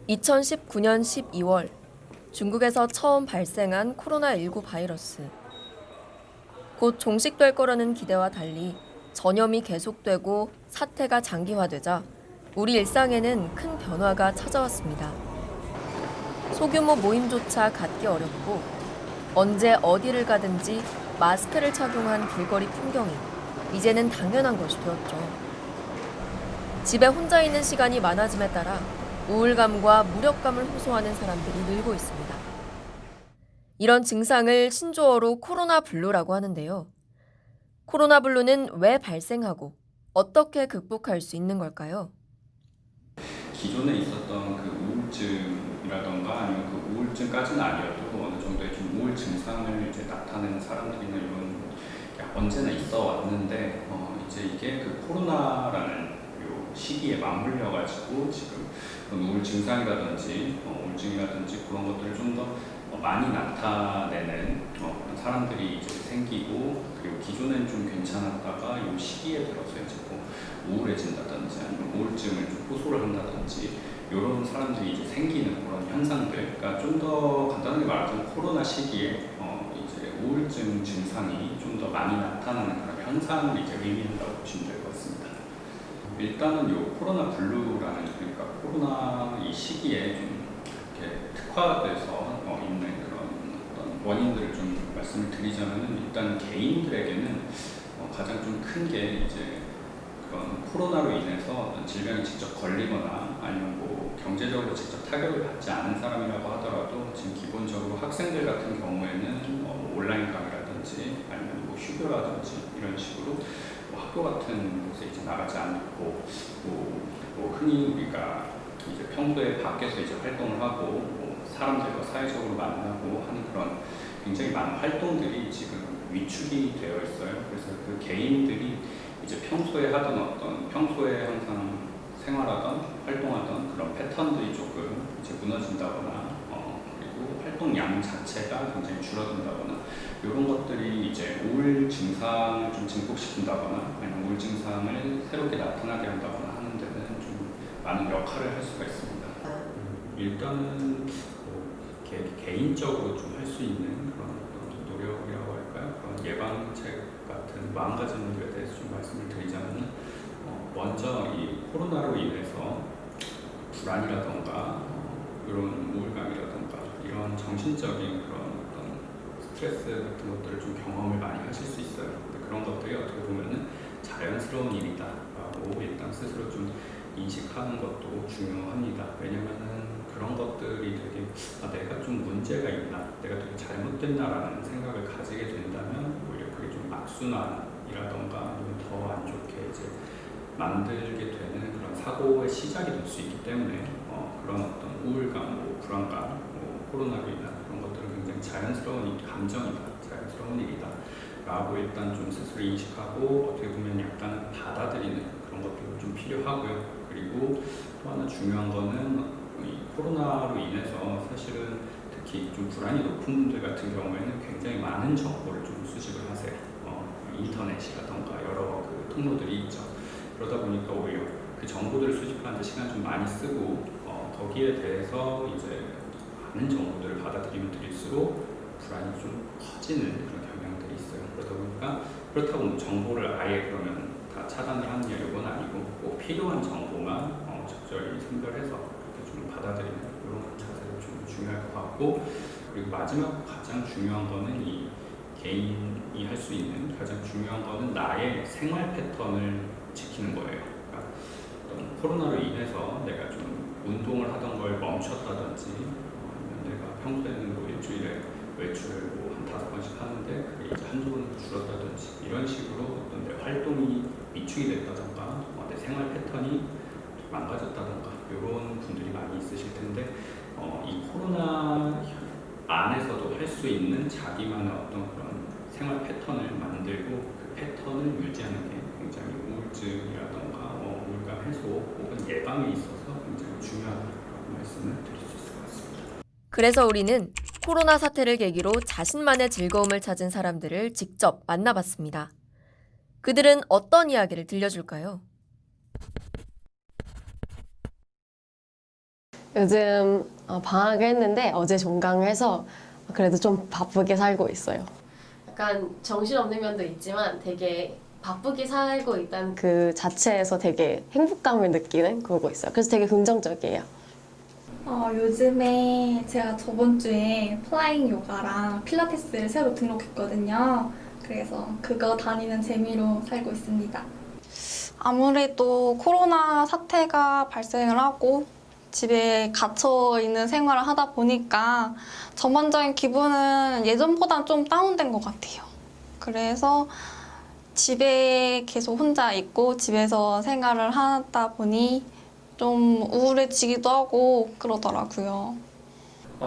2019년 12월 중국에서 처음 발생한 코로나19 바이러스. 곧 종식될 거라는 기대와 달리 전염이 계속되고 사태가 장기화되자 우리 일상에는 큰 변화가 찾아왔습니다. 소규모 모임조차 갖기 어렵고 언제 어디를 가든지 마스크를 착용한 길거리 풍경이 이제는 당연한 것이 되었죠. 집에 혼자 있는 시간이 많아짐에 따라 우울감과 무력감을 호소하는 사람들이 늘고 있습니다. 이런 증상을 신조어로 코로나 블루라고 하는데요. 코로나 블루는 왜 발생하고 어떻게 극복할 수 있는 걸까요? 기존에 있었던 그 우울증이라던가 아니면 그 우울증까지는 아니어도 어느 정도의 좀 우울 증상을 이제 나타내는 사람들이나 이런 게 언제나 있어 왔는데 이제 이게 그 코로나라는 요 시기에 맞물려 가지고 지금 그런 우울 증상이라든지 우울증이라든지 그런 것들을 좀 더 많이 나타내는 그런 사람들이 이제 생기고, 그리고 기존엔 좀 괜찮았다가 이 시기에 들어서 이제 뭐 우울해진다든지 아니면 우울증을 좀 호소를 한다든지 이런 사람들이 이제 생기는 그런 현상들, 그러니까 좀 더 간단하게 말하자면 코로나 시기에 이제 우울증 증상이 좀 더 많이 나타나는 그런 현상을 이제 의미한다고 보시면 될 것 같습니다. 일단은 요 코로나 블루라는, 그러니까 코로나 이 시기에 좀 이렇게 특화돼서 있는 그런 어떤 원인들을 좀 말씀을 드리자면은, 일단 개인들에게는 가장 좀 큰 게 이제 그런 코로나로 인해서 어떤 질병에 직접 걸리거나 아니면 뭐 경제적으로 직접 타격을 받지 않은 사람이라고 하더라도 지금 기본적으로 학생들 같은 경우에는 온라인 강의라든지 아니면 뭐 휴교라든지 이런 식으로 뭐 학교 같은 곳에 이제 나가지 않고 뭐 흔히 우리가 이제 평소에 밖에서 이제 활동을 하고 뭐 사람들과 사회적으로 만나고 하는 그런 굉장히 많은 활동들이 지금 위축이 되어 있어요. 그래서 그 개인들이 이제 평소에 하던 평소에 항상 생활하던 활동하던 그런 패턴들이 조금 이제 무너진다거나 그리고 활동량 자체가 굉장히 줄어든다거나 이런 것들이 이제 우울 증상을 좀 증폭시킨다거나 아니면 우울 증상을 새롭게 나타나게 한다거나 하는 데는 좀 많은 역할을 할 수가 있습니다. 일단은 개인적으로 좀 할 수 있는 그런 어떤 노력이라고 할까요? 그런 예방책 같은 마음가짐들에 대해서 좀 말씀을 드리자면, 먼저 이 코로나로 인해서 불안이라던가 이런 우울감이라던가 이런 정신적인 그런 어떤 스트레스 같은 것들을 좀 경험을 많이 하실 수 있어요. 근데 그런 것들이 어떻게 보면은 자연스러운 일이다라고 일단 스스로 좀 인식하는 것도 중요합니다. 왜냐면은 그런 것들이 되게 내가 좀 문제가 있나, 내가 되게 잘못됐나라는 생각을 가지게 된다면 오히려 그게 좀 악순환이라던가 아니면 더 안 좋게 이제 만들게 되는 그런 사고의 시작이 될 수 있기 때문에 그런 어떤 우울감, 뭐 불안감, 뭐 코로나로 인한 그런 것들은 굉장히 자연스러운 감정이다, 자연스러운 일이다 라고 일단 좀 스스로 인식하고 어떻게 보면 약간 받아들이는 그런 것들도 좀 필요하고요. 그리고 또 하나 중요한 거는 이 코로나로 인해서 사실은 특히 좀 불안이 높은 분들 같은 경우에는 굉장히 많은 정보를 좀 수집을 하세요. 인터넷이라던가 여러 그 통로들이 있죠. 그러다 보니까 오히려 그 정보들을 수집하는 데 시간 좀 많이 쓰고 거기에 대해서 이제 많은 정보들을 받아들이면 들일수록 불안이 좀 커지는 그런 경향들이 있어요. 그러다 보니까 그렇다고 뭐 정보를 아예 그러면 다 차단을 하느냐 이건 아니고 꼭 필요한 정보만 적절히 선별해서 이렇게 좀 받아들이는 이런 자세가 좀 중요할 것 같고, 그리고 마지막 가장 중요한 거는 이 개인이 할 수 있는 가장 중요한 거는 나의 생활 패턴을 지키는 거예요. 그러니까 어떤 코로나로 인해서 내가 좀 운동을 하던 걸 멈췄다든지 아니면 내가 평소에는 뭐 일주일에 외출을 뭐 한 5번씩 하는데 그게 이제 한두 번 줄었다든지 이런 식으로 어떤 내 활동이 위축이 됐다던가 내 생활 패턴이 망가졌다던가 이런 분들이 많이 있으실 텐데 이 코로나 안에서도 할 수 있는 자기만의 어떤 그런 생활 패턴을 만들고 그 패턴을 유지하는 게 굉장히 우울증이라던가 우울감 해소 혹은 예방에 있어서 굉장히 중요하다고 말씀을 드릴 수 있을 것 같습니다. 그래서 우리는 코로나 사태를 계기로 자신만의 즐거움을 찾은 사람들을 직접 만나봤습니다. 그들은 어떤 이야기를 들려줄까요? 요즘 방학을 했는데 어제 종강을 해서 그래도 좀 바쁘게 살고 있어요. 약간 정신없는 면도 있지만 되게 바쁘게 살고 있다는 그 자체에서 되게 행복감을 느끼는 그러고 있어요. 그래서 되게 긍정적이에요. 요즘에 제가 저번 주에 플라잉 요가랑 필라테스를 새로 등록했거든요. 그래서 그거 다니는 재미로 살고 있습니다. 아무래도 코로나 사태가 발생을 하고 집에 갇혀 있는 생활을 하다 보니까 전반적인 기분은 예전보단 좀 다운된 것 같아요. 그래서 집에 계속 혼자 있고 집에서 생활을 하다 보니 좀 우울해지기도 하고 그러더라고요.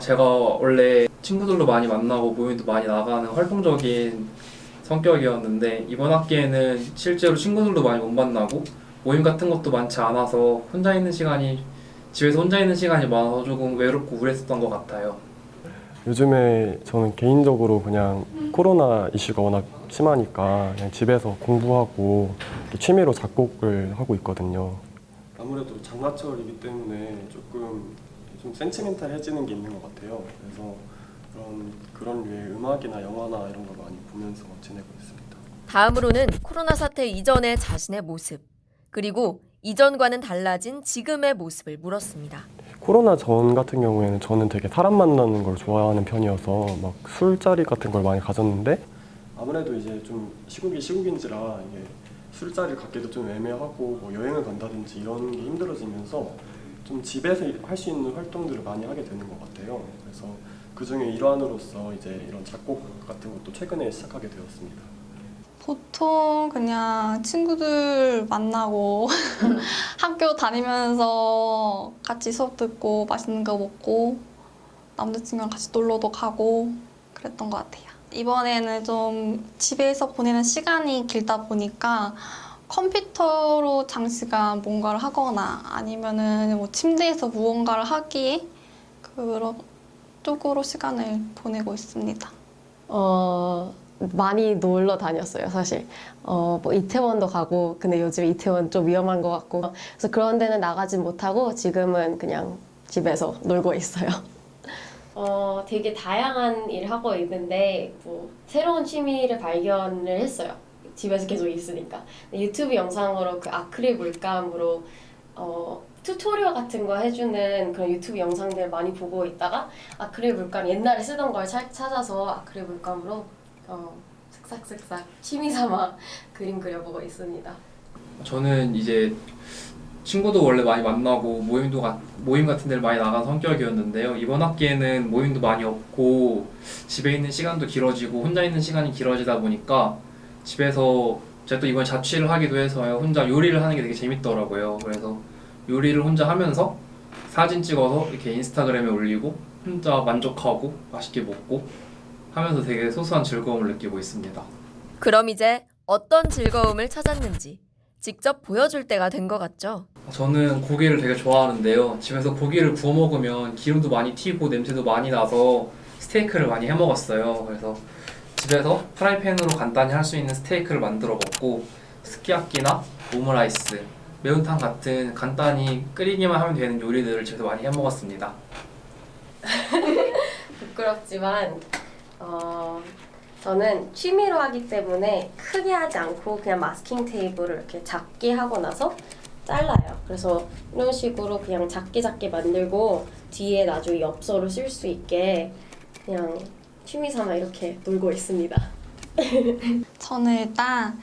제가 원래 친구들도 많이 만나고 모임도 많이 나가는 활동적인 성격이었는데 이번 학기에는 실제로 친구들도 많이 못 만나고 모임 같은 것도 많지 않아서 집에서 혼자 있는 시간이 많아서 조금 외롭고 우울했었던 것 같아요. 요즘에 저는 개인적으로 그냥 코로나 이슈가 워낙 심하니까 그냥 집에서 공부하고 취미로 작곡을 하고 있거든요. 아무래도 장마철이기 때문에 조금 좀 센티멘탈해지는 게 있는 것 같아요. 그래서 그런 류의 음악이나 영화나 이런 걸 많이 보면서 지내고 있습니다. 다음으로는 코로나 사태 이전의 자신의 모습, 그리고 이전과는 달라진 지금의 모습을 물었습니다. 코로나 전 같은 경우에는 저는 되게 사람 만나는 걸 좋아하는 편이어서 막 술자리 같은 걸 많이 가졌는데 아무래도 이제 좀 시국인지라 이게 술자리를 갖기도 좀 애매하고 뭐 여행을 간다든지 이런 게 힘들어지면서 좀 집에서 할 수 있는 활동들을 많이 하게 되는 것 같아요. 그래서 그 중에 일환으로서 이제 이런 작곡 같은 것도 최근에 시작하게 되었습니다. 보통 그냥 친구들 만나고 학교 다니면서 같이 수업 듣고 맛있는 거 먹고 남자친구랑 같이 놀러도 가고 그랬던 것 같아요. 이번에는 좀 집에서 보내는 시간이 길다 보니까 컴퓨터로 장시간 뭔가를 하거나 아니면은 뭐 침대에서 무언가를 하기에 그런 쪽으로 시간을 보내고 있습니다. 많이 놀러 다녔어요, 사실. 뭐 이태원도 가고, 근데 요즘 이태원 좀 위험한 것 같고. 그래서 그런 데는 나가진 못하고 지금은 그냥 집에서 놀고 있어요. 되게 다양한 일을 하고 있는데 뭐 새로운 취미를 발견을 했어요. 집에서 계속 있으니까. 유튜브 영상으로 그 아크릴 물감으로 튜토리얼 같은 거 해주는 그런 유튜브 영상들 많이 보고 있다가 아크릴 물감 옛날에 쓰던 걸 찾아서 아크릴 물감으로 슥싹슥싹 취미 삼아 그림 그려보고 있습니다. 저는 이제 친구도 원래 많이 만나고 모임 같은 데를 많이 나간 성격이었는데요. 이번 학기에는 모임도 많이 없고 집에 있는 시간도 길어지고 혼자 있는 시간이 길어지다 보니까 집에서 제가 또 이번에 자취를 하기도 해서요. 혼자 요리를 하는 게 되게 재밌더라고요. 그래서 요리를 혼자 하면서 사진 찍어서 이렇게 인스타그램에 올리고 혼자 만족하고 맛있게 먹고 하면서 되게 소소한 즐거움을 느끼고 있습니다. 그럼 이제 어떤 즐거움을 찾았는지 직접 보여줄 때가 된 것 같죠? 저는 고기를 되게 좋아하는데요. 집에서 고기를 구워 먹으면 기름도 많이 튀고 냄새도 많이 나서 스테이크를 많이 해 먹었어요. 그래서 집에서 프라이팬으로 간단히 할 수 있는 스테이크를 만들어 먹고 스키야키나 오므라이스, 매운탕 같은 간단히 끓이기만 하면 되는 요리들을 집에서 많이 해 먹었습니다. 부끄럽지만 저는 취미로 하기 때문에 크게 하지 않고 그냥 마스킹 테이프를 이렇게 작게 하고 나서 잘라요. 그래서 이런 식으로 그냥 작게 만들고 뒤에 나중에 엽서로 쓸 수 있게 그냥 취미 삼아 이렇게 놀고 있습니다. 저는 일단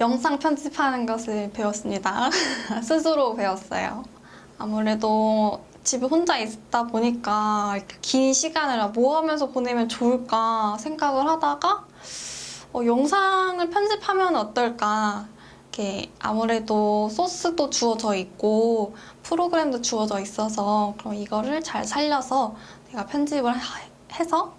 영상 편집하는 것을 배웠습니다. 스스로 배웠어요. 아무래도 집에 혼자 있다 보니까 긴 시간을 뭐 하면서 보내면 좋을까 생각을 하다가 영상을 편집하면 어떨까. 이렇게 아무래도 소스도 주어져 있고 프로그램도 주어져 있어서 그럼 이거를 잘 살려서 내가 편집을 해서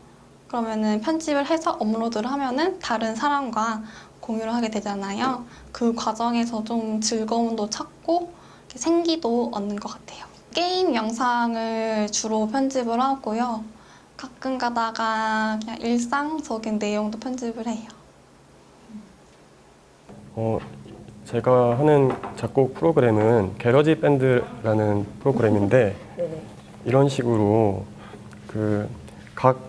업로드를 하면은 다른 사람과 공유를 하게 되잖아요. 그 과정에서 좀 즐거움도 찾고 생기도 얻는 것 같아요. 게임 영상을 주로 편집을 하고요. 가끔 가다가 그냥 일상적인 내용도 편집을 해요. 제가 하는 작곡 프로그램은 게러지 밴드라는 프로그램인데 이런 식으로 그 각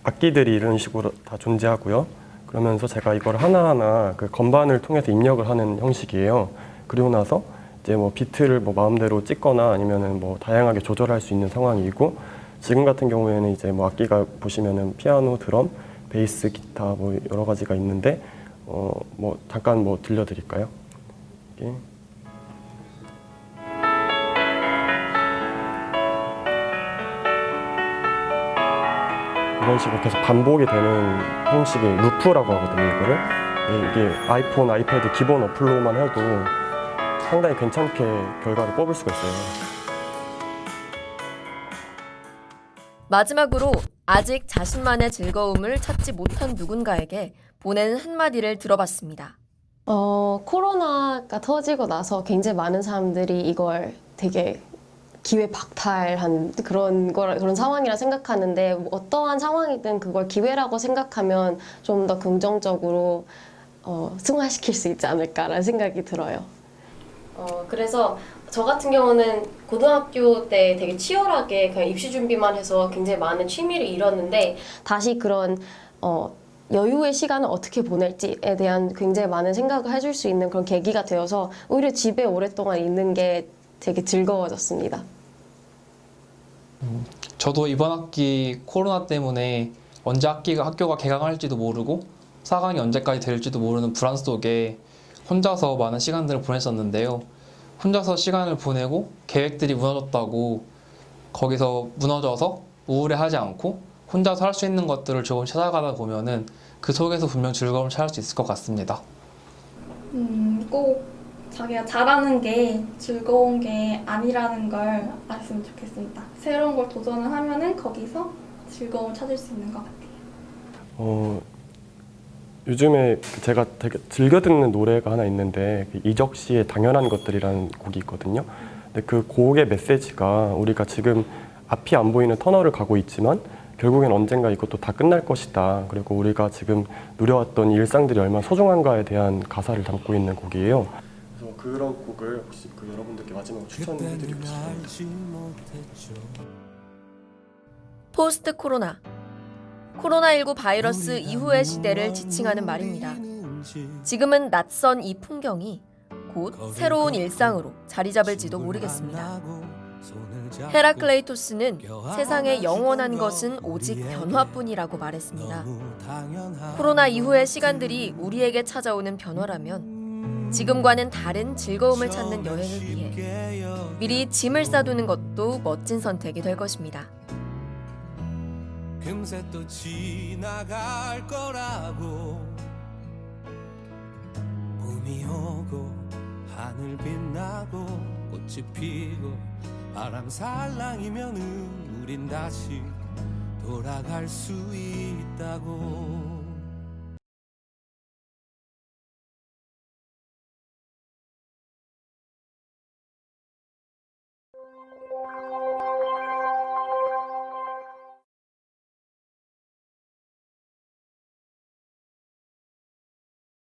악기들이 이런 식으로 다 존재하고요. 그러면서 제가 이걸 하나하나 그 건반을 통해서 입력을 하는 형식이에요. 그리고 나서 이제 뭐 비트를 뭐 마음대로 찍거나 아니면은 뭐 다양하게 조절할 수 있는 상황이고, 지금 같은 경우에는 이제 뭐 악기가 보시면은 피아노, 드럼, 베이스, 기타 뭐 여러 가지가 있는데 뭐 잠깐 뭐 들려드릴까요? 예. 이런 식으로 계속 반복이 되는 형식의 루프라고 하거든요, 이거를. 이게 아이폰, 아이패드 기본 어플로만 해도 상당히 괜찮게 결과를 뽑을 수가 있어요. 마지막으로 아직 자신만의 즐거움을 찾지 못한 누군가에게 보내는 한마디를 들어봤습니다. 코로나가 터지고 나서 굉장히 많은 사람들이 이걸 되게 기회 박탈한 그런 상황이라 생각하는데, 뭐 어떠한 상황이든 그걸 기회라고 생각하면 좀 더 긍정적으로 승화시킬 수 있지 않을까라는 생각이 들어요. 그래서 저 같은 경우는 고등학교 때 되게 치열하게 그냥 입시 준비만 해서 굉장히 많은 취미를 잃었는데, 다시 그런 여유의 시간을 어떻게 보낼지에 대한 굉장히 많은 생각을 해줄 수 있는 그런 계기가 되어서 오히려 집에 오랫동안 있는 게 되게 즐거워졌습니다. 저도 이번 학기 코로나 때문에 언제 학교가 개강할지도 모르고 4강이 언제까지 될지도 모르는 불안 속에 혼자서 많은 시간들을 보냈었는데요. 혼자서 시간을 보내고 계획들이 무너졌다고 거기서 무너져서 우울해하지 않고 혼자서 할 수 있는 것들을 조금 찾아가다 보면은 그 속에서 분명 즐거움을 찾을 수 있을 것 같습니다. 꼭 자기가 잘하는 게 즐거운 게 아니라는 걸 알았으면 좋겠습니다. 새로운 걸 도전을 하면은 거기서 즐거움을 찾을 수 있는 것 같아요. 요즘에 제가 되게 즐겨 듣는 노래가 하나 있는데, 이적 씨의 당연한 것들이라는 곡이 있거든요. 근데 그 곡의 메시지가 우리가 지금 앞이 안 보이는 터널을 가고 있지만 결국엔 언젠가 이것도 다 끝날 것이다. 그리고 우리가 지금 누려왔던 일상들이 얼마나 소중한가에 대한 가사를 담고 있는 곡이에요. 그래서 그런 곡을 혹시 여러분들께 마지막으로 추천해드리고 싶습니다. 포스트 코로나. 코로나19 바이러스 이후의 시대를 지칭하는 말입니다. 지금은 낯선 이 풍경이 곧 새로운 일상으로 자리 잡을지도 모르겠습니다. 헤라클레이토스는 세상에 영원한 것은 오직 변화뿐이라고 말했습니다. 코로나 이후의 시간들이 우리에게 찾아오는 변화라면 지금과는 다른 즐거움을 찾는 여행을 위해 미리 짐을 싸두는 것도 멋진 선택이 될 것입니다. 금세 또 지나갈 거라고 봄이 오고 하늘 빛나고 꽃이 피고 바람 살랑이면은 우린 다시 돌아갈 수 있다고